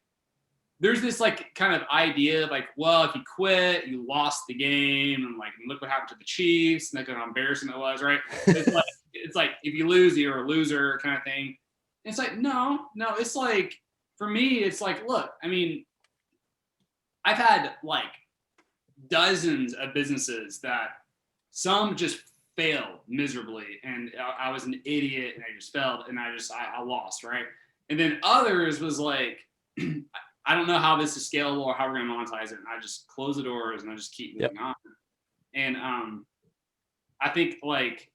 there's this like kind of idea of like, well, if you quit, you lost the game, and like look what happened to the Chiefs, and look how embarrassing it was, right? It's like if you lose, you're a loser kind of thing. And it's like no, it's like for me, it's like, look, I mean, I've had like dozens of businesses that some just failed miserably, and I was an idiot, and I just failed, and I lost, right? And then others was like, I don't know how this is scalable or how we're going to monetize it, and I just close the doors and I just keep moving on. And I think like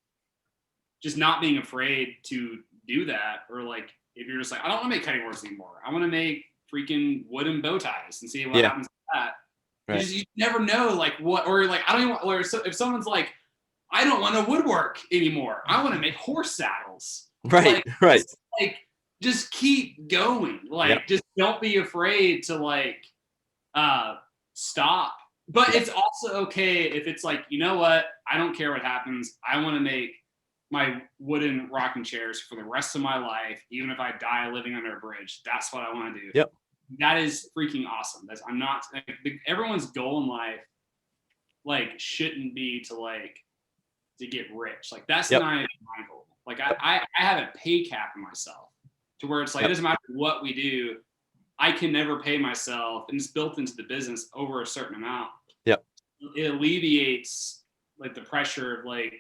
just not being afraid to do that, or like if you're just like, I don't want to make cutting boards anymore, I want to make freaking wooden bow ties and see what happens with that. Right. You never know, like what, or like I don't even. Or so, if someone's like, I don't want to woodwork anymore, I want to make horse saddles. Right, right. Just keep going. Like, just don't be afraid to like stop. But it's also okay if it's like, you know what? I don't care what happens. I want to make my wooden rocking chairs for the rest of my life, even if I die living under a bridge. That's what I want to do. Yep. That is freaking awesome. I'm not like, everyone's goal in life, like, shouldn't be to get rich. Like, that's not my goal. Like, I have a pay cap in myself to where it's like, it doesn't matter what we do, I can never pay myself, and it's built into the business over a certain amount. Yep. It alleviates like the pressure of like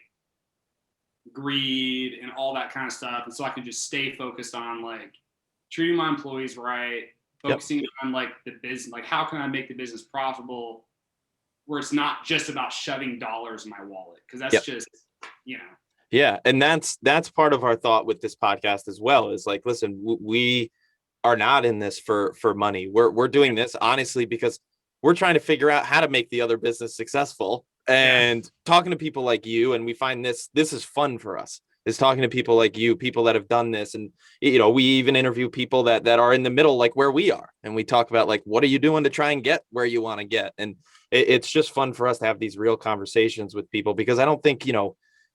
greed and all that kind of stuff. And so I can just stay focused on like treating my employees right, focusing on like the business, like how can I make the business profitable, where it's not just about shoving dollars in my wallet. Cause that's just, Yeah. And that's part of our thought with this podcast as well, is like, listen, we are not in this for money. We're doing this honestly because we're trying to figure out how to make the other business successful, and talking to people like you. And we find this is fun for us, is talking to people like you, people that have done this. And, we even interview people that are in the middle, like where we are. And we talk about like, what are you doing to try and get where you want to get? And it's just fun for us to have these real conversations with people, because I don't think,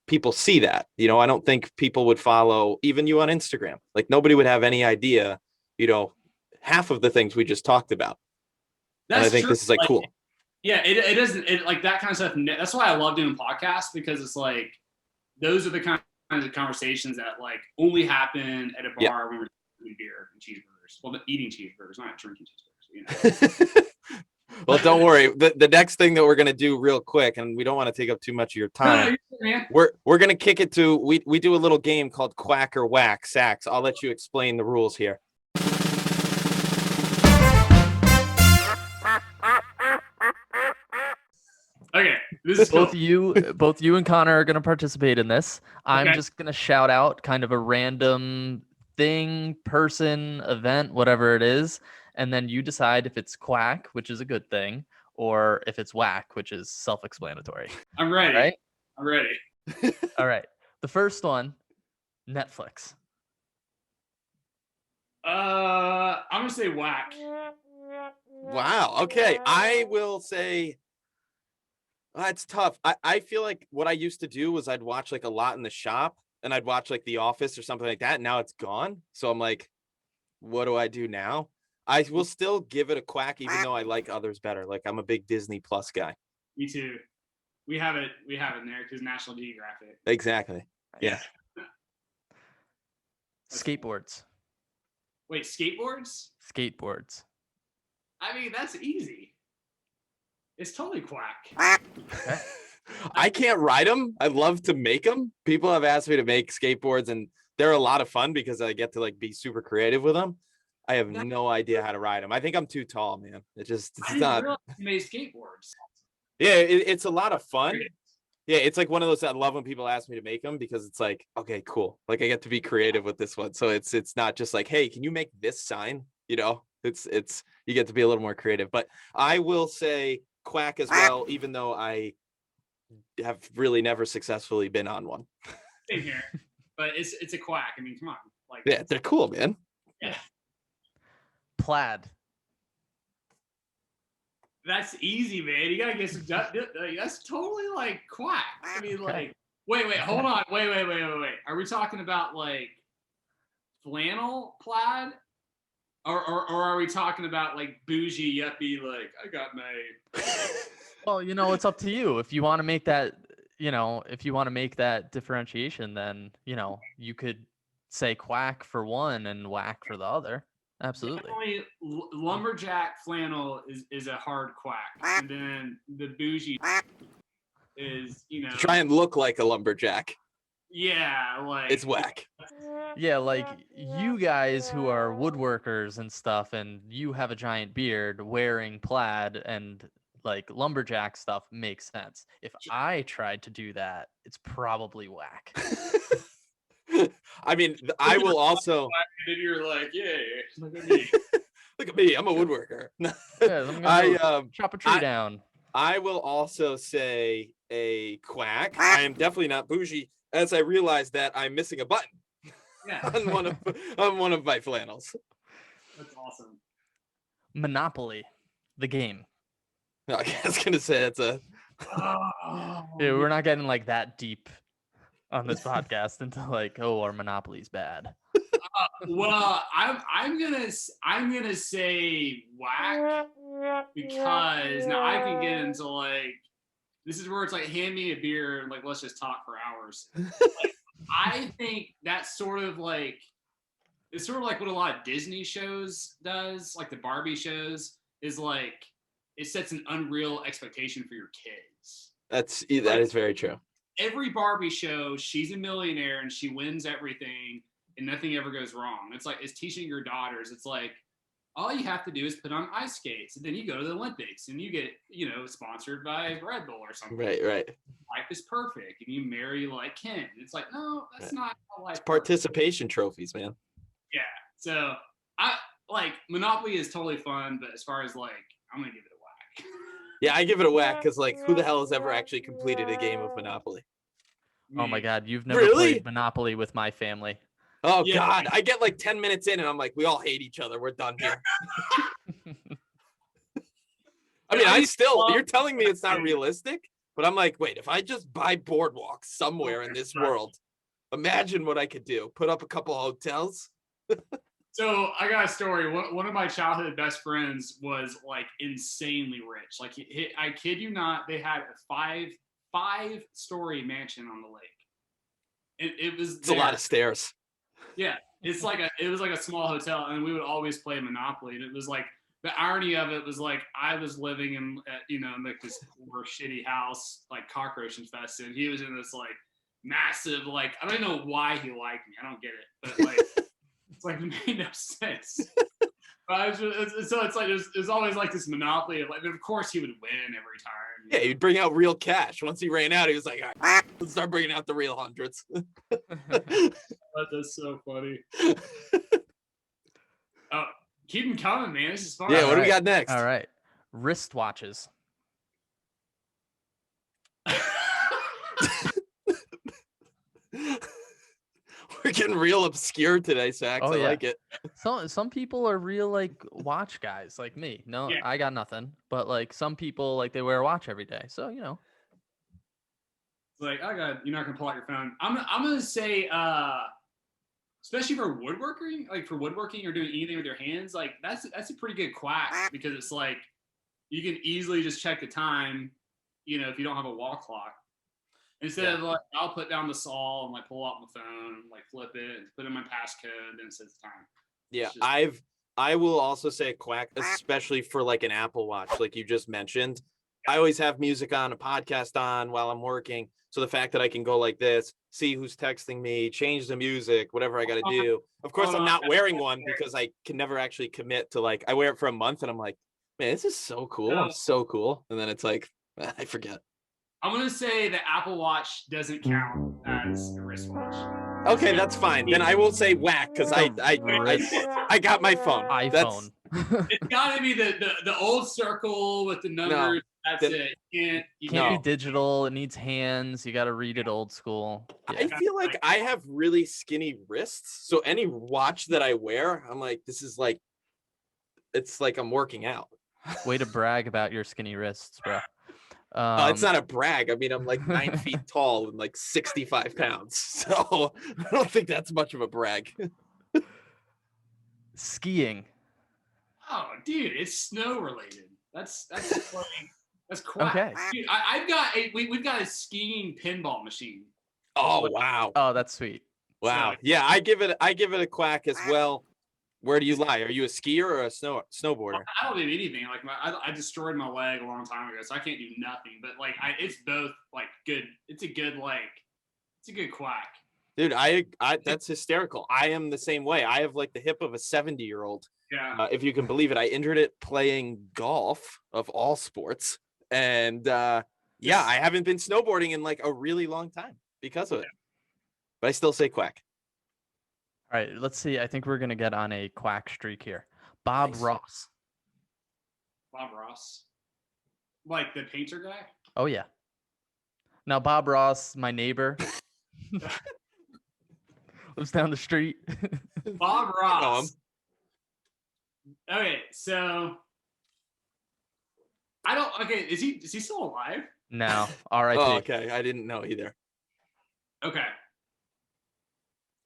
people see that, I don't think people would follow even you on Instagram. Like nobody would have any idea, half of the things we just talked about. And I think this is like cool. Yeah, it doesn't like that kind of stuff. That's why I love doing podcasts, because it's like those are the kinds of conversations that like only happen at a bar when we're drinking beer and cheeseburgers. Well, eating cheeseburgers, not drinking cheeseburgers. Well, don't worry. The next thing that we're gonna do real quick, and we don't want to take up too much of your time. We're gonna kick it to we do a little game called Quack or Wack. Sax, I'll let you explain the rules here. Okay, this is both you and Konnor are going to participate in this. I'm just going to shout out kind of a random thing, person, event, whatever it is, and then you decide if it's quack, which is a good thing, or if it's whack, which is self-explanatory. I'm ready. All right? I'm ready. All right. The first one, Netflix. I'm gonna say whack. Wow. Okay. I will say it's tough. I feel like what I used to do was I'd watch like a lot in the shop and I'd watch like The Office or something like that. Now it's gone. So I'm like, what do I do now? I will still give it a quack, even though I like others better. Like I'm a big Disney Plus guy. Me too. We have it in there because National Geographic. Exactly. Yeah. Skateboards. Wait, skateboards? Skateboards. I mean, that's easy. It's totally quack. Okay. I can't ride them. I love to make them. People have asked me to make skateboards and they're a lot of fun because I get to like be super creative with them. I have no idea how to ride them. I think I'm too tall, man. It's I didn't not. realize you made skateboards. Yeah, it's a lot of fun. Yeah, it's like one of those that I love when people ask me to make them because it's like, okay, cool. Like I get to be creative with this one. So it's not just like, hey, can you make this sign? You know, it's you get to be a little more creative. But I will say quack as well, even though I have really never successfully been on one. Same here. But it's a quack. I mean, come on. Like Yeah, they're cool, man. Yeah. Plaid. That's easy, man. You gotta get some. That's totally like quack. I mean, like, wait, hold on, wait. Are we talking about like flannel plaid, or are we talking about like bougie yuppie? Like, I got my. Well, it's up to you. If you want to make that, if you want to make that differentiation, then, you could say quack for one and whack for the other. Absolutely. Definitely, lumberjack flannel is a hard quack, and then the bougie is Try and look like a lumberjack. Yeah, like it's whack. Yeah, like you guys who are woodworkers and stuff, and you have a giant beard wearing plaid and like lumberjack stuff makes sense. If I tried to do that, it's probably whack. I mean, I will also. And you're like, yeah, look at me. Look at me. I'm a woodworker. Yeah, chop a tree down. I will also say a quack. I am definitely not bougie, as I realize that I'm missing a button on one of my flannels. That's awesome. Monopoly, the game. I was gonna say it's a. Oh. Yeah, we're not getting like that deep on this podcast into like, oh, our Monopoly's bad. Well, I'm gonna say whack because now I can get into like this is where it's like hand me a beer and like let's just talk for hours. Like, I think that's sort of like it's sort of like what a lot of Disney shows does, like the Barbie shows, is like it sets an unreal expectation for your kids. That is very true. Every Barbie show, she's a millionaire and she wins everything and nothing ever goes wrong. It's like, it's teaching your daughters. It's like, all you have to do is put on ice skates and then you go to the Olympics and you get, sponsored by Red Bull or something. Right. Life is perfect. And you marry like Ken. It's like, no, that's not how life works. Participation trophies, man. Yeah. So I like Monopoly is totally fun, but as far as like, I'm going to give it a whack. Yeah, I give it a whack because like who the hell has ever actually completed a game of Monopoly? Oh my God, you've never Really? played Monopoly with my family. Oh yeah. God, I get like 10 minutes in and I'm like, we all hate each other. We're done here. I mean, you're telling me it's not realistic, but I'm like, wait, if I just buy boardwalks somewhere in this world, imagine what I could do. Put up a couple hotels. So I got a story. One of my childhood best friends was like insanely rich. Like I kid you not, they had a five-story mansion on the lake. It's a lot of stairs. Yeah, it was like a small hotel, and we would always play Monopoly. And it was like the irony of it was like I was living in like this poor shitty house, like cockroach infested. He was in this like massive like I don't know why he liked me. I don't get it, but like. It's like it made no sense. But so it's like there's always like this monopoly of like, of course he would win every time. Yeah, he'd bring out real cash. Once he ran out, he was like, all right, let's start bringing out the real hundreds. That's so funny. Oh, keep them coming, man. This is fun. Yeah, what do we got next? All right, wristwatches. We're getting real obscure today, Sax. Oh, I yeah. like it. Some people are real like watch guys like me. No, Yeah. I got nothing. But like some people like they wear a watch every day. So It's like, you're not gonna pull out your phone. I'm gonna say, especially for woodworking, or doing anything with your hands, like that's a pretty good quack because it's like you can easily just check the time, if you don't have a wall clock. Instead of like, I'll put down the saw and like pull out my phone, like flip it, and put in my passcode, then it says the time. Yeah, Just, I will also say quack, especially for like an Apple Watch, like you just mentioned. I always have music on, a podcast on while I'm working. So the fact that I can go like this, see who's texting me, change the music, whatever I got to do. Of course, I'm not wearing one because I can never actually commit to like, I wear it for a month and I'm like, man, this is so cool. I'm so cool. And then it's like, I forget. I'm gonna say the Apple Watch doesn't count as a wristwatch. Okay, that's fine. Then I will say whack because I got my phone. iPhone. It's gotta be the old circle with the numbers. That's it. You can't do digital. It needs hands. You got to read it old school. Yeah. I feel like I have really skinny wrists. So any watch that I wear, I'm like, this is like, it's like I'm working out. Way to brag about your skinny wrists, bro. It's not a brag. I mean, I'm like 9 feet tall and like 65 pounds. So I don't think that's much of a brag. Skiing. Oh, dude, it's snow related. That's quack. Okay. Dude, we've got a skiing pinball machine. Oh wow. Oh, that's sweet. Wow. Yeah, I give it a quack as well. Where do you lie? Are you a skier or a snowboarder? I don't do anything. Like I destroyed my leg a long time ago, so I can't do nothing. But like it's both like good. It's a good quack. Dude, I that's hysterical. I am the same way. I have like the hip of a 70-year-old. Yeah. If you can believe it, I injured it playing golf of all sports. And I haven't been snowboarding in like a really long time because of it. But I still say quack. All right, let's see. I think we're going to get on a quack streak here. Bob Ross. Bob Ross. Like the painter guy? Oh, yeah. Now, Bob Ross, my neighbor, lives down the street. Bob Ross. Okay, so is he still alive? No. All right. Oh, okay. I didn't know either. Okay.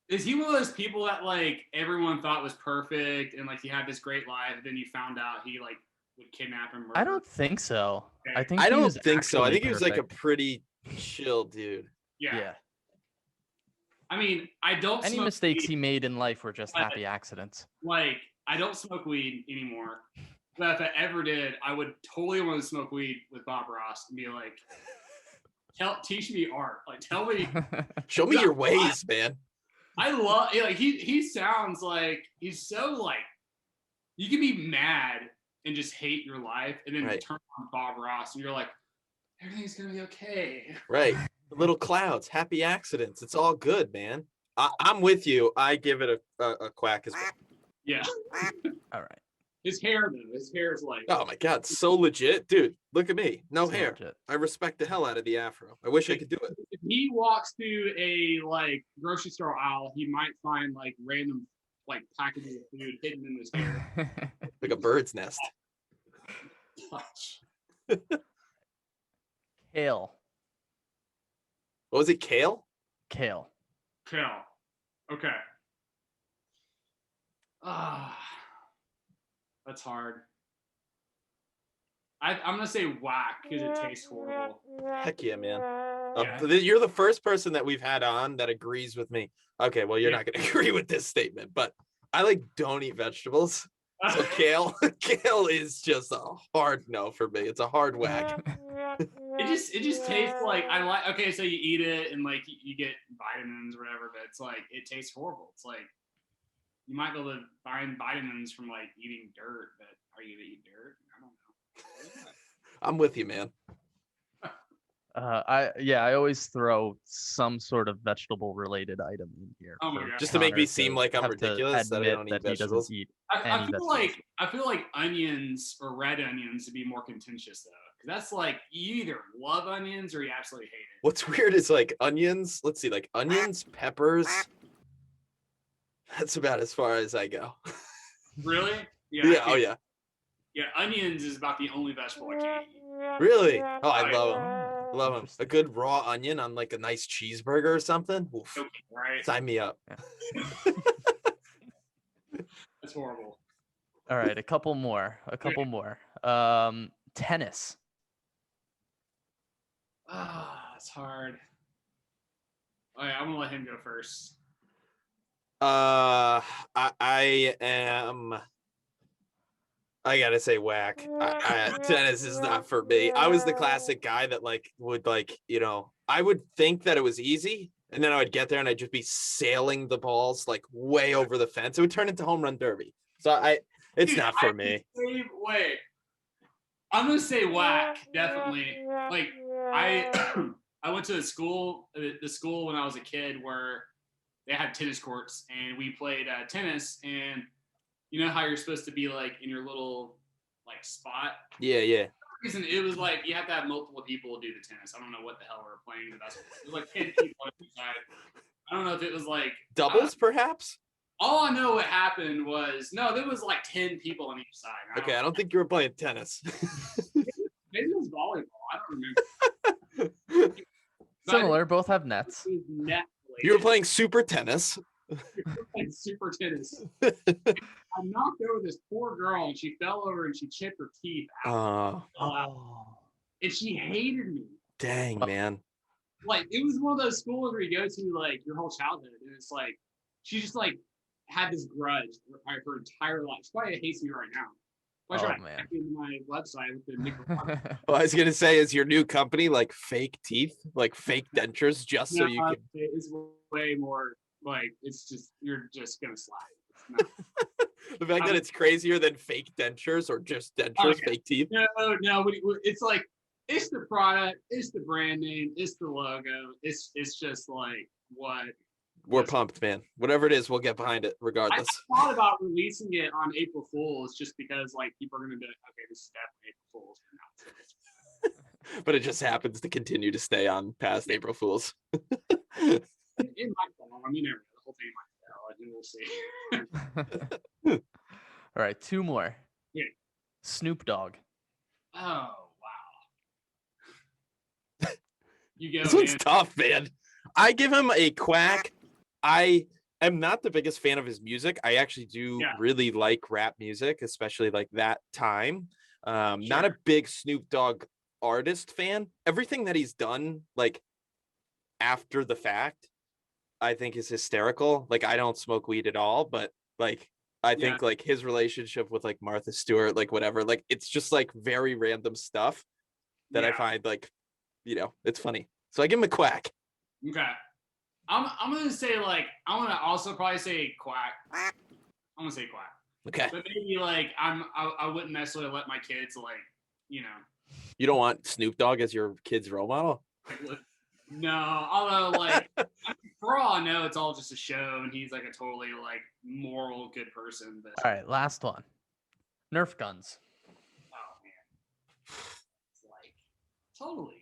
Is he one of those people that like everyone thought was perfect and like he had this great life, and then you found out he like would kidnap and murder? I don't think so. Okay. I don't think so. I think he he was like a pretty chill dude. Yeah. I mean, I don't. Any mistakes he made in life were just happy accidents. Like, I don't smoke weed anymore. But if I ever did, I would totally want to smoke weed with Bob Ross and be like, teach me art. Like, tell me. Show me your ways, man. I love, like, he sounds like he's so like, you can be mad and just hate your life and then turn on Bob Ross and you're like, everything's going to be okay. Right. The little clouds, happy accidents. It's all good, man. I'm with you. I give it a quack as well. Yeah. All right. His hair, though. His hair is like. Oh, my God. So legit. Dude, look at me. No hair. Legit. I respect the hell out of the afro. I wish I could do it. If he walks through a, like, grocery store aisle, he might find, like, random, like, packages of food hidden in his hair. Like a bird's nest. Touch. Kale. What was it? Kale? Kale. Okay. That's hard. I'm going to say whack because it tastes horrible. Heck yeah, man. Yeah. You're the first person that we've had on that agrees with me. Okay, well, you're not going to agree with this statement, but I like don't eat vegetables. So kale is just a hard no for me. It's a hard whack. It just tastes like okay, so you eat it and like you get vitamins or whatever, but it's like it tastes horrible. It's like you might be able to find vitamins from like eating dirt, but are you gonna eat dirt? I don't know. I'm with you, man. I always throw some sort of vegetable related item in here. Oh my God. Just to make me seem like I'm ridiculous that I don't eat vegetables. I feel like onions or red onions would be more contentious though. That's like you either love onions or you absolutely hate it. What's weird is like onions. Let's see, like onions, peppers. That's about as far as I go. Really? Yeah. Oh yeah. Yeah, onions is about the only vegetable I can't eat. Really? Oh, I love them. Oh, Love them. A good raw onion on like a nice cheeseburger or something. Oof. Okay, right? Sign me up. That's horrible. All right, a couple more. Tennis. It's hard. All right, I'm gonna let him go first. I am. I gotta say, whack. Tennis is not for me. I was the classic guy that like would like, you know, I would think that it was easy, and then I would get there and I'd just be sailing the balls like way over the fence. It would turn into home run derby. So it's not for me. Wait, I'm gonna say whack. Definitely. Like I went to the school when I was a kid where they had tennis courts and we played tennis, and you know how you're supposed to be like in your little like spot. Yeah. For some reason it was like you have to have multiple people do the tennis. I don't know what the hell we were playing, but it was like 10 people on each side. I don't know if it was like Doubles, perhaps. all I know what happened was there was like 10 people on each side. Okay, I don't think you were playing tennis. Maybe it was volleyball. I don't remember. Similar, both have nets. It was net You were playing super tennis. playing super tennis. I knocked over this poor girl and she fell over and she chipped her teeth out. And she hated me. Dang, man. Like it was one of those schools where you go to like your whole childhood, and it's like she just like had this grudge for her entire life. She probably hates me right now. Why should I hack into my website with the microphone? Well, I was gonna say, is your new company like fake teeth, like fake dentures, just so you can? It's way more like it's just you're just gonna slide. The fact that it's crazier than fake dentures or just dentures, fake teeth. No, it's like it's the product, it's the brand name, it's the logo. It's just like what. We're pumped, man. Whatever it is, we'll get behind it regardless. I thought about releasing it on April Fool's just because like people are gonna be like, okay, this is definitely April Fool's. But it just happens to continue to stay on past April Fool's. It might fall. I mean, the whole thing might fail. I think we'll see. All right, two more. Yeah. Snoop Dogg. Oh wow. You go. This one's tough, man. I give him a quack. I am not the biggest fan of his music. I actually do really like rap music, especially like that time. Not a big Snoop Dogg artist fan. Everything that he's done, like after the fact, I think is hysterical. Like I don't smoke weed at all, but like I think like his relationship with like Martha Stewart, like whatever, like it's just like very random stuff that I find like, you know, it's funny. So I give him a quack. Okay. I'm gonna say like I'm gonna also probably say quack. I'm gonna say quack. Okay. But maybe like I wouldn't necessarily let my kids like, you know. You don't want Snoop Dogg as your kid's role model? No, although like for all I know, it's all just a show, and he's like a totally like moral good person. But all right, last one. Nerf guns. Oh man, it's like totally.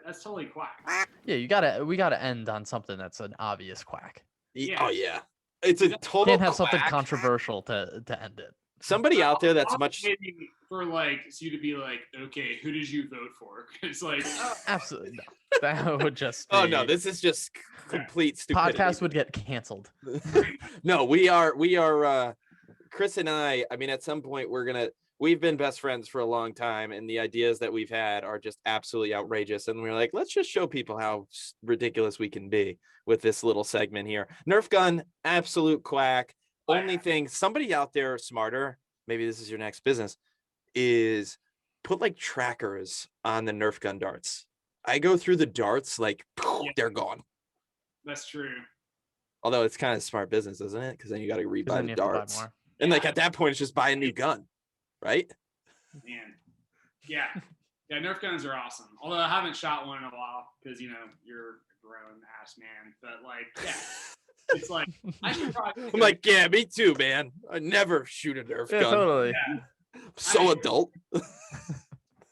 That's totally quack. Yeah, we gotta end on something that's an obvious quack. Yeah. Oh yeah, it's a total. Can't have quack. something controversial to end it. Somebody out there that's much for like so you to be like, okay, who did you vote for? It's like absolutely no. That would just be... Oh no, this is just complete stupidity. Podcast would get canceled. No, we are Chris and I mean at some point we've been best friends for a long time, and the ideas that we've had are just absolutely outrageous, and we're like, let's just show people how ridiculous we can be with this little segment here. Nerf gun, absolute quack. Only thing, somebody out there smarter, maybe this is your next business, is put like trackers on the Nerf gun darts. I go through the darts, like they're gone. That's true. Although it's kind of smart business, isn't it? Because then you got to rebuy the darts. And Yeah. like at that point, it's just buy a new gun, right? Man. Yeah. Yeah, Nerf guns are awesome. Although I haven't shot one in a while because, you know, you're a grown ass man. But like, yeah. It's like I should probably. I'm like, yeah, me too, man. I never shoot a Nerf gun. Totally. Yeah. So adult.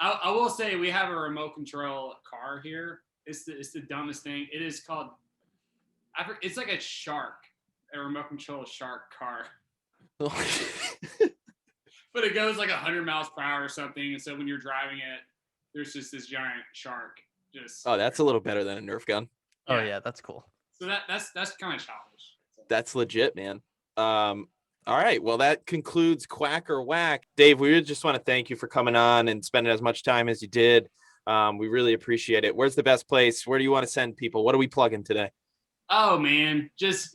I will say we have a remote control car here. It's the dumbest thing. It is called. It's like a remote control shark car. But it goes like 100 miles per hour or something. And so when you're driving it, there's just this giant shark. Oh, that's a little better than a Nerf gun. Oh yeah, that's cool. So that's kind of childish. That's legit, man. All right. Well, that concludes Quack or Wack. Dave, we just want to thank you for coming on and spending as much time as you did. We really appreciate it. Where's the best place? Where do you want to send people? What are we plugging today? Oh man, there's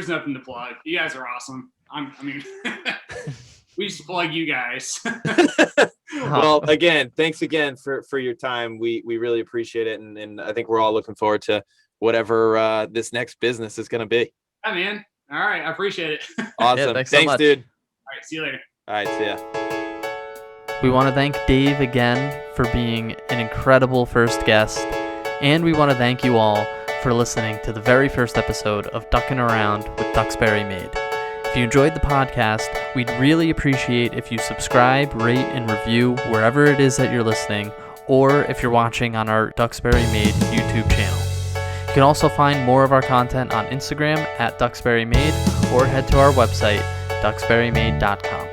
nothing to plug. You guys are awesome. We just plug you guys. Well, again, thanks again for your time. We really appreciate it. And I think we're all looking forward to whatever this next business is going to be. Yeah, man. All right. I appreciate it. Awesome. Yeah, thanks so so much. Dude. All right. See you later. All right. See ya. We want to thank Dave again for being an incredible first guest. And we want to thank you all for listening to the very first episode of Duckin Around with Duxbury Made. If you enjoyed the podcast, we'd really appreciate if you subscribe, rate, and review wherever it is that you're listening, or if you're watching on our Duxbury Made YouTube channel. You can also find more of our content on Instagram at Duxbury Made, or head to our website, duxburymade.com.